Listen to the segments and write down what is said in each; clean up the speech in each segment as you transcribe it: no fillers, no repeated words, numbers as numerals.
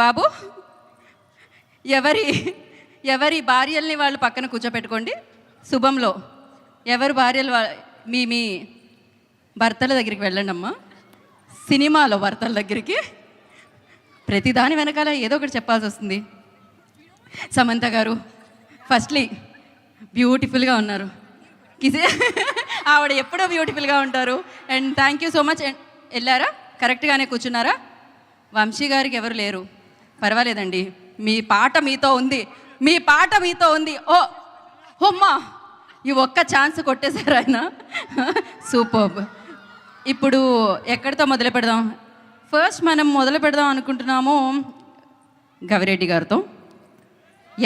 బాబు ఎవరి భార్యల్ని వాళ్ళు పక్కన కూర్చోపెట్టుకోండి. శుభంలో ఎవరి భార్యలు మీ భర్తల దగ్గరికి వెళ్ళండి అమ్మా. సినిమాలో భర్తల దగ్గరికి ప్రతిదాని వెనకాల ఏదో ఒకటి చెప్పాల్సి వస్తుంది. సమంత గారు ఫస్ట్లీ బ్యూటిఫుల్గా ఉన్నారు. ఆవిడ ఎప్పుడో బ్యూటిఫుల్గా ఉంటారు. And thank you so much. And వెళ్ళారా? కరెక్ట్గానే కూర్చున్నారా? వంశీ గారికి ఎవరు లేరు, పర్వాలేదండి. మీ పాట మీతో ఉంది. ఓ హొమ్మా, ఈ ఒక్క ఛాన్స్ కొట్టేశారు ఆయన. సూపర్బ్. ఇప్పుడు ఎక్కడితో మొదలు పెడదాం? ఫస్ట్ మనం మొదలు పెడదాం అనుకుంటున్నాము గవిరెడ్డి గారితో.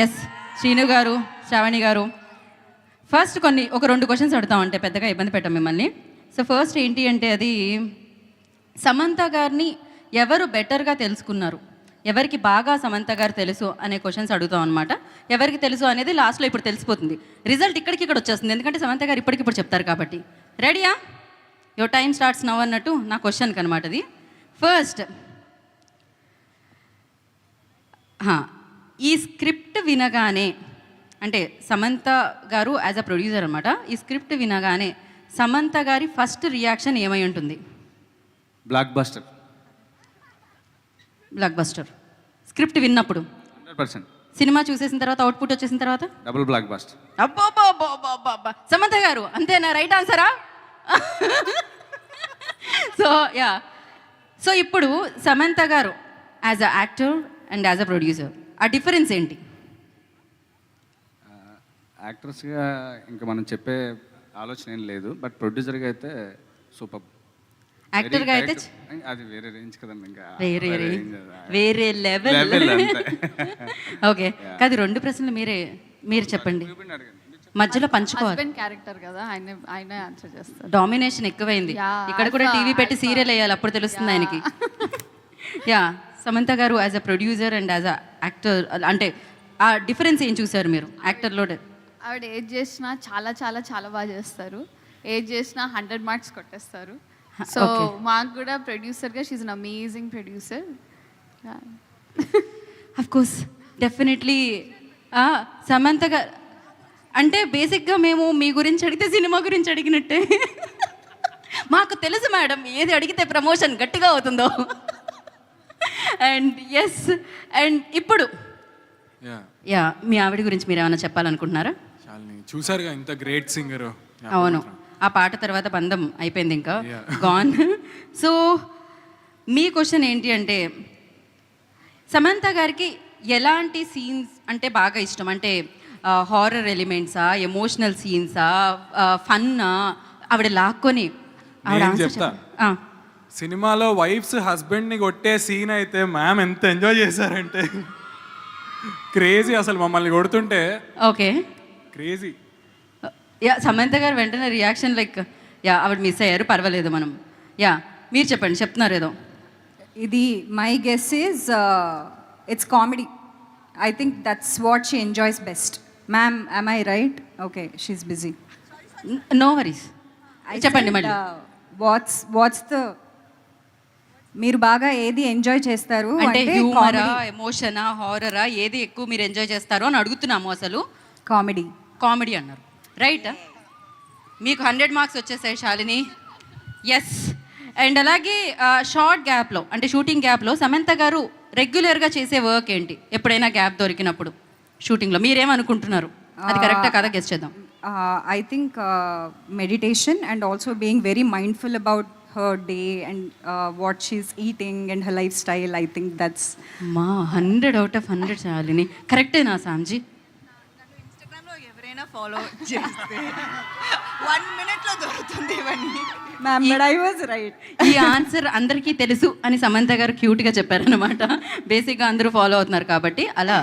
ఎస్, శ్రీను గారు, శ్రావణి గారు, ఫస్ట్ ఒక 2 క్వశ్చన్స్ అడుగుతాం, అంటే పెద్దగా ఇబ్బంది పెట్టాం మిమ్మల్ని. సో ఫస్ట్ ఏంటి అంటే, అది సమంత గారిని ఎవరు బెటర్గా తెలుసుకున్నారు, ఎవరికి బాగా సమంత గారు తెలుసు అనే క్వశ్చన్స్ అడుగుతాం అనమాట. ఎవరికి తెలుసు అనేది లాస్ట్లో ఇప్పుడు తెలిసిపోతుంది. రిజల్ట్ ఇక్కడ వచ్చేస్తుంది, ఎందుకంటే సమంత గారు ఇప్పటికిప్పుడు చెప్తారు కాబట్టి. రెడీయా? యువర్ టైం స్టార్ట్స్ నవ్ అన్నట్టు నా క్వశ్చన్కి అనమాట అది. ఫస్ట్, ఈ స్క్రిప్ట్ వినగానే, అంటే సమంత గారు యాజ్ అ ప్రొడ్యూసర్ అనమాట, ఈ స్క్రిప్ట్ వినగానే సమంత గారి ఫస్ట్ రియాక్షన్ ఏమై ఉంటుంది? Block buster. స్క్రిప్ట్ విన్నప్పుడు 100%. సినిమా చూసేసిన తర్వాత, అవుట్పుట్ వచ్చేసిన తర్వాత డబుల్ బ్లాక్ బస్టర్. అబ్బా సమంత గారు అంతేనా? రైట్ ఆన్సరా? సో ఇప్పుడు సమంత గారు as a actor and as a producer, ఆ డిఫరెన్స్ ఏంటి? యాక్టర్స్గా ఇంకా మనం చెప్పే ఆలోచన ఏం లేదు, బట్ ప్రొడ్యూసర్గా అయితే సూపర్. యాక్టర్గా అయితే అది వేరే రేంజ్ కదండి, ఇంకా వేరే లెవెల్. ఓకే, కాదు 2 ప్రశ్నలు మీరు చెప్పండి, మధ్యలో పంచుకోవాలి. క్యారెక్టర్ కదా, ఆయన ఆన్సర్ చేస్తారు. డామినేషన్ ఎక్కువైంది. ఇక్కడ కూడా టీవీ పెట్టి సీరియల్ వేయాలి, అప్పుడు తెలుస్తుంది ఆయనకి. సమంత గారు as a producer and as a actor, అంటే ఆ డిఫరెన్స్ ఏం చూసారు మీరు యాక్టర్లో? ఆవిడ ఏది చేసినా చాలా చాలా చాలా బాగా చేస్తారు. ఏది చేసినా 100 మార్క్స్ కొట్టేస్తారు. సో మాకు కూడా ప్రొడ్యూసర్గా she's an amazing producer. Of course, definitely. Samantha garu అంటే బేసిక్గా మేము మీ గురించి అడిగితే సినిమా గురించి అడిగినట్టే. మాకు తెలుసు మేడం, ఏది అడిగితే ప్రమోషన్ గట్టిగా అవుతుందో. అండ్ ఎస్, అండ్ ఇప్పుడు మీ ఆవిడ గురించి మీరు ఏమైనా చెప్పాలనుకుంటున్నారా? చూసారుగా, ఇంత గ్రేట్ సింగర్. అవును, ఆ పాట తర్వాత బంధం అయిపోయింది, ఇంకా గాన్. సో మీ క్వశ్చన్ ఏంటి అంటే, సమంత గారికి ఎలాంటి సీన్స్ అంటే బాగా ఇష్టం? అంటే హారర్ ఎలిమెంట్సా, ఎమోషనల్ సీన్సా, ఫన్నా? ఆవిడ లాక్కొని చెప్తా. సినిమాలో వైఫ్స్ హస్బెండ్ని కొట్టే సీన్ అయితే మ్యామ్ ఎంత ఎంజాయ్ చేశారంటే క్రేజీ, అసలు మమ్మల్ని కొడుతుంటే. Okay, crazy. సమంత గారు వెంటనే రియాక్షన్ లైక్ ఆవిడ మిస్ అయ్యారు, పర్వాలేదు మనం. మీరు చెప్పండి, చెప్తున్నారు ఏదో. ఇది my guess is it's comedy. I think that's what she enjoys best. Ma'am, am I right? Okay, she's busy. No worries, చెప్పండి మళ్ళీ. వాట్స్ ద మీరు బాగా ఏది ఎంజాయ్ చేస్తారు అంటే హ్యూమరా, ఎమోషనా, హారరా, ఏది ఎక్కువ మీరు ఎంజాయ్ చేస్తారు అని అడుగుతున్నాము. అసలు కామెడీ అన్నారు, రైట్? మీకు 100 మార్క్స్ వచ్చేసాయి శాలిని. ఎస్. అండ్ అలాగే షార్ట్ గ్యాప్లో, అంటే షూటింగ్ గ్యాప్లో సమంత గారు రెగ్యులర్గా చేసే వర్క్ ఏంటి? ఎప్పుడైనా గ్యాప్ దొరికినప్పుడు షూటింగ్లో మీరేమనుకుంటున్నారు? అది కరెక్టా కదా, గెస్ చేద్దాం. I think meditation and also being very mindful about her day and what she's eating and her lifestyle. I think that's 100 out of 100 Shalini. కరెక్టేనా సాంజీ? ఇన్స్టాగ్రామ్లో ఎవరైనా ఫాలో చేస్తే 1 మినిట్లో దొరుకుతుంది ఇవన్నీ. Ma'am, but I was right. ఈ ఆన్సర్ అందరికీ తెలుసు అని సమంత గారు క్యూట్గా చెప్పారనమాట. బేసిక్గా అందరూ ఫాలో అవుతున్నారు కాబట్టి అలా.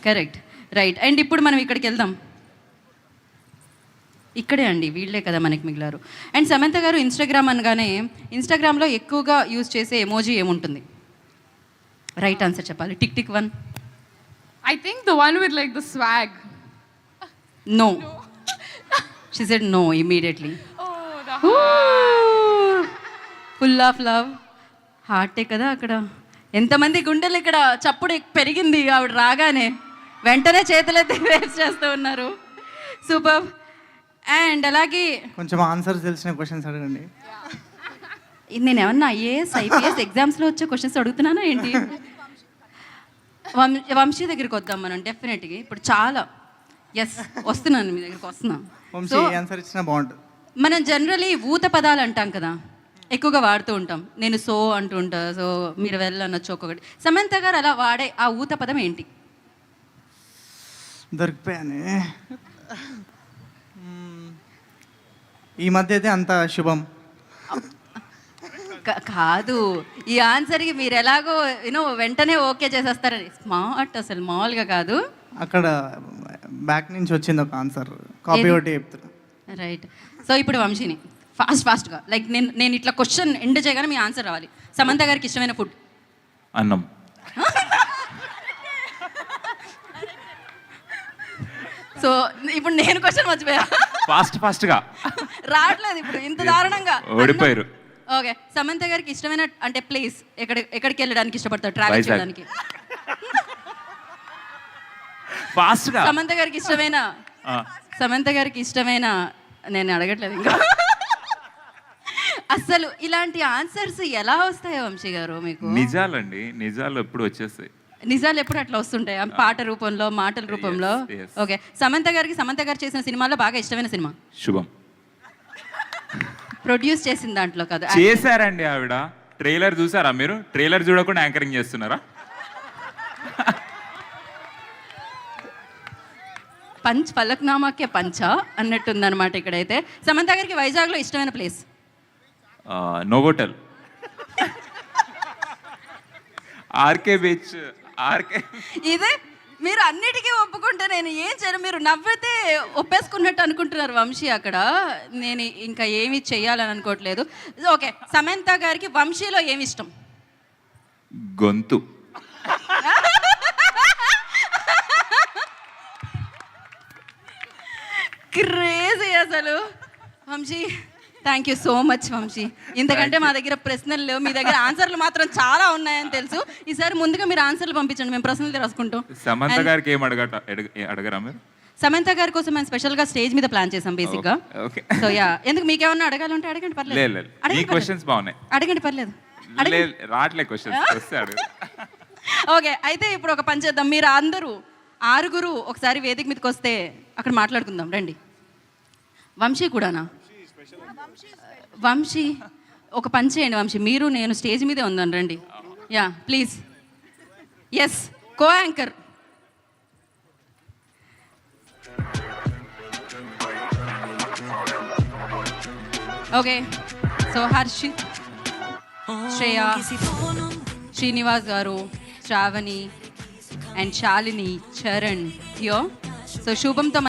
Correct, right. అండ్ ఇప్పుడు మనం ఇక్కడికి వెళ్దాం. ఇక్కడే అండి, వీళ్ళే కదా మనకి మిగిలారు. అండ్ సమంత గారు ఇన్స్టాగ్రామ్ అనగానే ఇన్స్టాగ్రామ్లో ఎక్కువగా యూజ్ చేసే ఎమోజీ ఏముంటుంది? రైట్ ఆన్సర్ చెప్పాలి. Tick tick 1. I think the one with like the swag. No. She said no immediately. Oh, the Full of love. హార్టే కదా అక్కడ. ఎంతమంది గుండెలు ఇక్కడ చప్పుడు పెరిగింది ఆవిడ రాగానే, వెంటనే చేతులెత్తి వేస్ట్ చేస్తూ ఉన్నారు. సూపర్. అండ్ అలాగే కొంచెం ఆన్సర్స్ తెలిసిన క్వశ్చన్స్ అడగండి. నేను ఏమన్నా ఐఏఎస్ ఐపీఎస్ ఎగ్జామ్స్లో వచ్చే క్వశ్చన్స్ అడుగుతున్నానా ఏంటి? వంశీ దగ్గరికి వద్దాం మనం డెఫినెట్గా. ఇప్పుడు చాలా వస్తున్నాను మీ దగ్గరికి వస్తున్నాను. వంశీ ఏ ఆన్సర్ ఇచ్చినా బాగుంటుంది. మనం జనరలీ ఊత పదాలు అంటాం కదా, ఎక్కువగా వాడుతూ ఉంటాం. నేను సో అంటూ ఉంటా, సో మీరు వెళ్ళనొచ్చు ఒక్కొక్కటి. సమంత గారు అలా వాడే ఆ ఊత పదం ఏంటి? దొరికిపోయానే. ఈ మధ్య అయితే అంత శుభం కాదు, ఈ ఆన్సర్కి మీరు ఎలాగో వెంటనే ఓకే చేసేస్తారని. స్మార్ట్, అసలు మామూలుగా కాదు. అక్కడ బ్యాక్ నుంచి వచ్చింది ఒక ఆన్సర్, కాపీ ఒకటి చెప్తున్నా. రైట్. సో ఇప్పుడు వంశీని ఫాస్ట్గా లైక్ నేను ఇట్లా క్వశ్చన్ ఎండ్ చేయగానే మీ ఆన్సర్ రావాలి. సమంత గారికి ఇష్టమైన ఫుడ్? అన్నం. సో ఇప్పుడు నేను క్వశ్చన్ మర్చిపోయా. ఫాస్ట్గా రావట్లేదు ఇప్పుడు ఇంత దారుణంగా. ఓడిపోయారు. ఓకే, సమంత గారికి ఇష్టమైన అంటే ప్లేస్ ఎక్కడికి వెళ్ళడానికి ఇష్టపడతారు ట్రావెల్ వైజాగ్. చేయడానికి? ఫాస్ట్గా. సమంత గారికి ఇష్టమైన నేను అడగట్లేదు ఇంకా. అసలు ఇలాంటి ఆన్సర్స్ ఎలా వస్తాయో వంశీ గారు మీకు? నిజాలండి, నిజాలు ఎప్పుడు వచ్చేస్తాయి. నిజాలు ఎప్పుడు అట్లా వస్తుంటాయి, పాట రూపంలో, మాటల రూపంలో. Yes. ఓకే, సమంత గారు చేసిన సినిమాలో బాగా ఇష్టమైన సినిమా? శుభం. ప్రొడ్యూస్ చేసిన దాంట్లో కదా? చేశారండి ఆవిడ. ట్రైలర్ చూసారా మీరు? ట్రైలర్ చూడకుండా యాంకరింగ్ చేస్తున్నారా? ఫలక్నామాకే పంచ అన్నట్టుందన్నమాట ఇక్కడైతే. సమంత గారికి వైజాగ్లో ఇష్టమైన ప్లేస్? Novotel, RK beach. ఇదే మీరు అన్నిటికీ ఒప్పుకుంటే నేను ఏం చేయను. మీరు నవ్వితే ఒప్పేసుకున్నట్టు అనుకుంటున్నారు వంశీ అక్కడ. నేను ఇంకా ఏమి చెయ్యాలని అనుకోవట్లేదు. ఓకే, సమంత గారికి వంశీలో ఏమి ఇష్టం? గొంతు. క్రేజీ అసలు. Vamsi, thank you so much Vamsi. ఇంతకంటే మా దగ్గర ప్రశ్నలు లేవు, మీ దగ్గర ఆన్సర్లు మాత్రం చాలా ఉన్నాయని తెలుసు. ఈసారి ముందుగా మీరు ఆన్సర్లు పంపించండి, మేము ప్రశ్నలు రాసుకుంటాం. సమంత గారికి ఏం అడగరా మీరు? సమంత గారి కోసం మేము స్పెషల్గా స్టేజ్ మీద ప్లాన్ చేసాం బేసిక్గా. ఓకే. సో ఎందుకు మీకేమన్నా అడగాలంటే అడగండి, పర్లేదు. మీ క్వశ్చన్స్ బాగున్నాయి. అడగండి, పర్లేదు. రావట్లే క్వశ్చన్స్, వస్తే అడుగు. ఓకే, అయితే ఇప్పుడు ఒక పని చేద్దాం. మీరు అందరూ 6 ఒకసారి వేదిక మీదకి వస్తే అక్కడ మాట్లాడుకుందాం. రండి. వంశీ కూడానా? వంశీ ఒక పని చేయండి వంశీ, మీరు నేను స్టేజ్ మీదే ఉందాను, రండి. Yeah please. Yes, co anchor. Okay, so Harshit, Shreya, Srinivas garu, Sravani and Shalini, Charan here. So శుభంతో